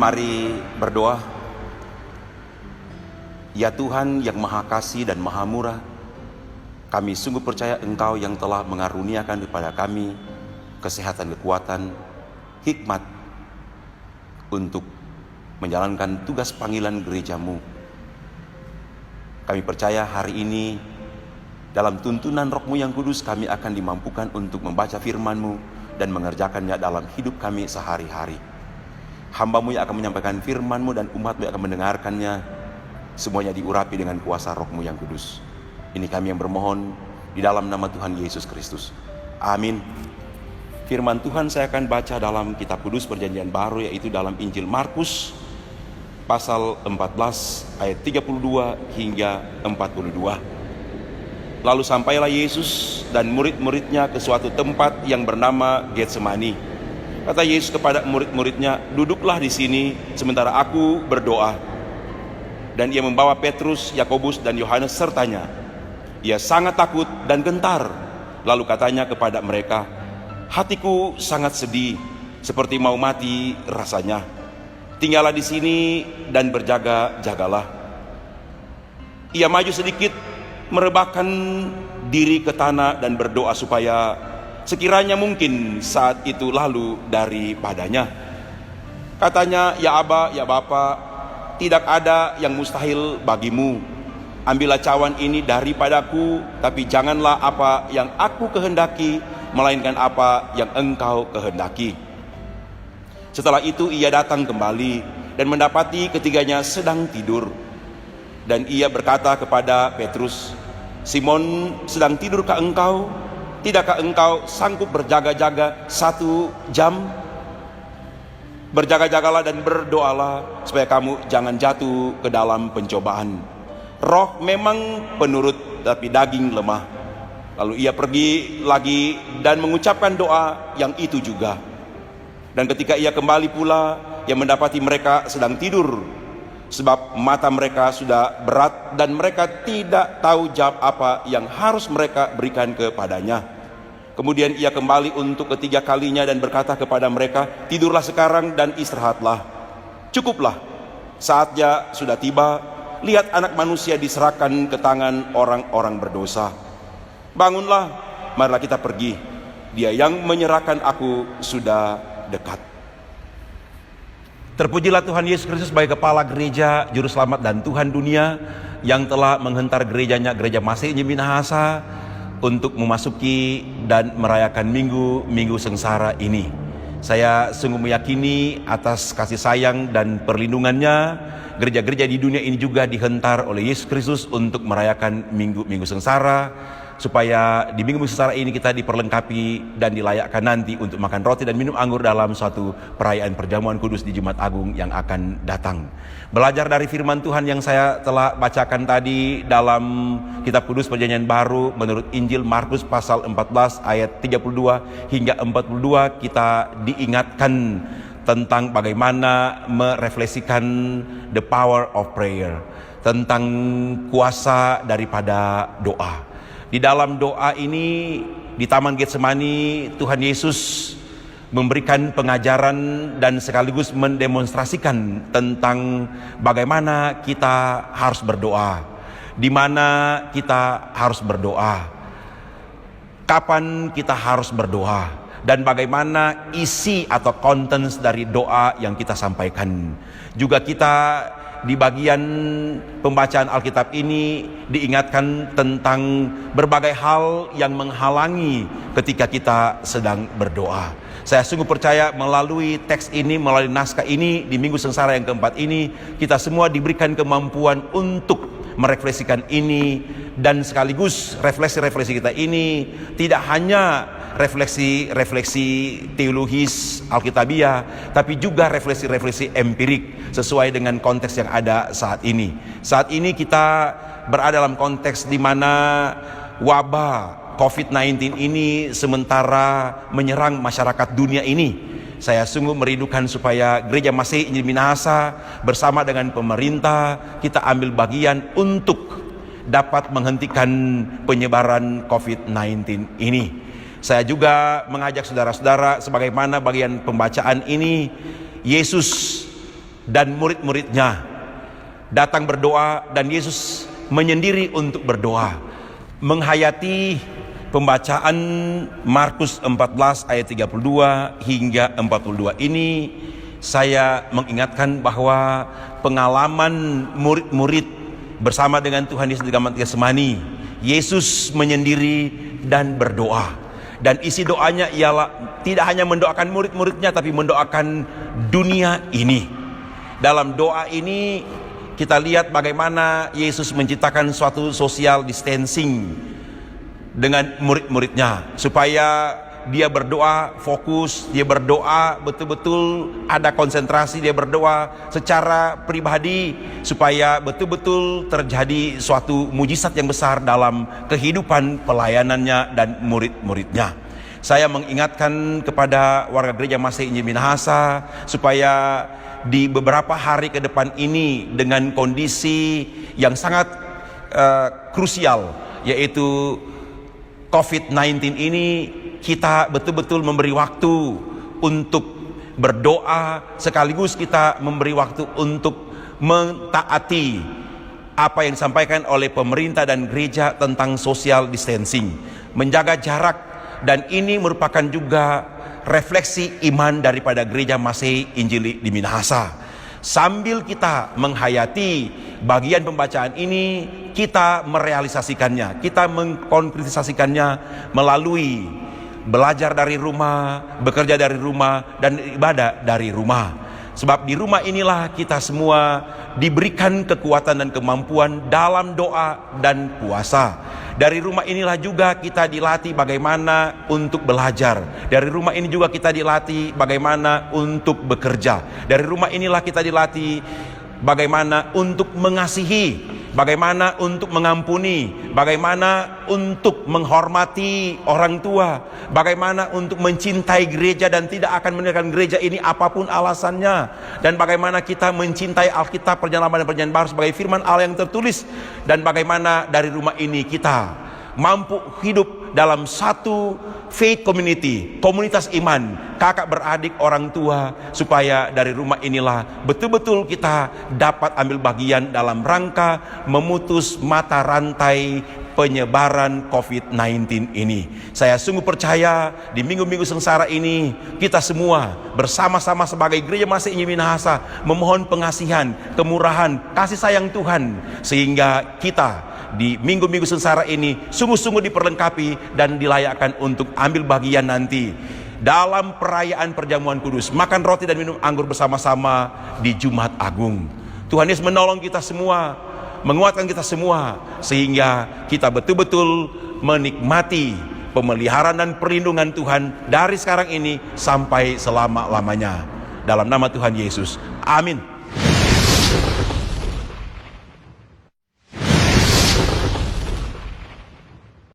Mari berdoa. Ya Tuhan yang Maha Kasih dan Maha Murah, kami sungguh percaya Engkau yang telah mengaruniakan kepada kami kesehatan, kekuatan, hikmat untuk menjalankan tugas panggilan gereja-Mu. Kami percaya hari ini dalam tuntunan Roh-Mu yang kudus kami akan dimampukan untuk membaca firman-Mu dan mengerjakannya dalam hidup kami sehari-hari. Hamba-Mu yang akan menyampaikan firman-Mu dan umat-Mu yang akan mendengarkannya, semuanya diurapi dengan kuasa Roh-Mu yang kudus. Ini kami yang bermohon di dalam nama Tuhan Yesus Kristus. Amin. Firman Tuhan saya akan baca dalam kitab kudus perjanjian baru, yaitu dalam Injil Markus pasal 14 ayat 32 hingga 42. Lalu sampailah Yesus dan murid-muridnya ke suatu tempat yang bernama Getsemani. Kata Yesus kepada murid-muridnya, "Duduklah di sini sementara aku berdoa." Dan ia membawa Petrus, Yakobus dan Yohanes sertanya. Ia sangat takut dan gentar. Lalu katanya kepada mereka, "Hatiku sangat sedih, seperti mau mati rasanya. Tinggallah di sini dan berjaga-jagalah." Ia maju sedikit, merebahkan diri ke tanah dan berdoa supaya sekiranya mungkin saat itu lalu daripadanya. Katanya, "Ya Aba, ya Bapa, tidak ada yang mustahil bagimu. Ambillah cawan ini daripadaku, tapi janganlah apa yang aku kehendaki, melainkan apa yang Engkau kehendaki." Setelah itu ia datang kembali dan mendapati ketiganya sedang tidur. Dan ia berkata kepada Petrus, "Simon, sedang tidurkah engkau? Tidakkah engkau sanggup berjaga-jaga 1 jam? Berjaga-jagalah dan berdoalah supaya kamu jangan jatuh ke dalam pencobaan. Roh memang penurut, tapi daging lemah." Lalu ia pergi lagi dan mengucapkan doa yang itu juga. Dan ketika ia kembali pula, ia mendapati mereka sedang tidur, sebab mata mereka sudah berat dan mereka tidak tahu jawab apa yang harus mereka berikan kepadanya. Kemudian ia kembali untuk ketiga kalinya dan berkata kepada mereka, "Tidurlah sekarang dan istirahatlah. Cukuplah, saatnya sudah tiba. Lihat, Anak Manusia diserahkan ke tangan orang-orang berdosa. Bangunlah, marilah kita pergi. Dia yang menyerahkan aku sudah dekat." Terpujilah Tuhan Yesus Kristus sebagai Kepala Gereja, Juru Selamat dan Tuhan dunia, yang telah menghentar gerejanya, Gereja Masih Injil Minahasa, untuk memasuki dan merayakan minggu sengsara ini. Saya sungguh meyakini atas kasih sayang dan perlindungannya, gereja-gereja di dunia ini juga dihentar oleh Yesus Kristus untuk merayakan minggu sengsara, supaya di minggu sengsara ini kita diperlengkapi dan dilayakkan nanti untuk makan roti dan minum anggur dalam suatu perayaan perjamuan kudus di Jumat Agung yang akan datang. Belajar dari firman Tuhan yang saya telah bacakan tadi dalam kitab kudus perjanjian baru menurut Injil Markus pasal 14 ayat 32 hingga 42, kita diingatkan tentang bagaimana merefleksikan the power of prayer, tentang kuasa daripada doa. Di dalam doa ini, di Taman Getsemani, Tuhan Yesus memberikan pengajaran dan sekaligus mendemonstrasikan tentang bagaimana kita harus berdoa, di mana kita harus berdoa, kapan kita harus berdoa, dan bagaimana isi atau contents dari doa yang kita sampaikan. Juga kita di bagian pembacaan Alkitab ini diingatkan tentang berbagai hal yang menghalangi ketika kita sedang berdoa. Saya sungguh percaya melalui teks ini, melalui naskah ini, di minggu sengsara yang keempat ini, kita semua diberikan kemampuan untuk merefleksikan ini, dan sekaligus refleksi-refleksi kita ini tidak hanya refleksi teologis Alkitabiah, tapi juga refleksi empirik sesuai dengan konteks yang ada saat ini. Saat ini kita berada dalam konteks di mana wabah COVID-19 ini sementara menyerang masyarakat dunia ini. Saya sungguh merindukan supaya Gereja Masih Injil Minahasa bersama dengan pemerintah kita ambil bagian untuk dapat menghentikan penyebaran COVID-19 ini. Saya juga mengajak saudara-saudara, sebagaimana bagian pembacaan ini, Yesus dan murid-muridnya datang berdoa, dan Yesus menyendiri untuk berdoa. Menghayati pembacaan Markus 14 ayat 32 hingga 42 ini, saya mengingatkan bahwa pengalaman murid-murid bersama dengan Tuhan Yesus di Taman Getsemani, Yesus menyendiri dan berdoa. Dan isi doanya ialah tidak hanya mendoakan murid-muridnya, tapi mendoakan dunia ini. Dalam doa ini kita lihat bagaimana Yesus menciptakan suatu social distancing dengan murid-muridnya, supaya dia berdoa fokus, dia berdoa betul-betul ada konsentrasi, dia berdoa secara pribadi supaya betul-betul terjadi suatu mujizat yang besar dalam kehidupan pelayanannya dan murid-muridnya. Saya mengingatkan kepada warga gereja Masih Injil Minahasa supaya di beberapa hari ke depan ini, dengan kondisi yang sangat krusial, yaitu COVID-19 ini, kita betul-betul memberi waktu untuk berdoa, sekaligus kita memberi waktu untuk mentaati apa yang disampaikan oleh pemerintah dan gereja tentang social distancing, menjaga jarak. Dan ini merupakan juga refleksi iman daripada gereja Masih Injil di Minahasa. Sambil kita menghayati bagian pembacaan ini, kita merealisasikannya, kita mengkonkretisasikannya melalui belajar dari rumah, bekerja dari rumah, dan ibadah dari rumah. Sebab di rumah inilah kita semua diberikan kekuatan dan kemampuan dalam doa dan puasa. Dari rumah inilah juga kita dilatih bagaimana untuk belajar. Dari rumah ini juga kita dilatih bagaimana untuk bekerja. Dari rumah inilah kita dilatih bagaimana untuk mengasihi, bagaimana untuk mengampuni, bagaimana untuk menghormati orang tua, bagaimana untuk mencintai gereja dan tidak akan meninggalkan gereja ini apapun alasannya, dan bagaimana kita mencintai Alkitab, Perjanjian Lama dan Perjanjian Baru sebagai firman Allah yang tertulis, dan bagaimana dari rumah ini kita mampu hidup dalam satu faith community, komunitas iman, kakak beradik, orang tua, supaya dari rumah inilah betul-betul kita dapat ambil bagian dalam rangka memutus mata rantai penyebaran COVID-19 ini. Saya sungguh percaya di minggu-minggu sengsara ini, kita semua bersama-sama sebagai gereja Masih Injil Minahasa memohon pengasihan, kemurahan, kasih sayang Tuhan, sehingga kita di minggu-minggu sengsara ini sungguh-sungguh diperlengkapi dan dilayakkan untuk ambil bagian nanti dalam perayaan perjamuan kudus, makan roti dan minum anggur bersama-sama di Jumat Agung. Tuhan Yesus menolong kita semua, menguatkan kita semua, sehingga kita betul-betul menikmati pemeliharaan dan perlindungan Tuhan dari sekarang ini sampai selama-lamanya. Dalam nama Tuhan Yesus, amin.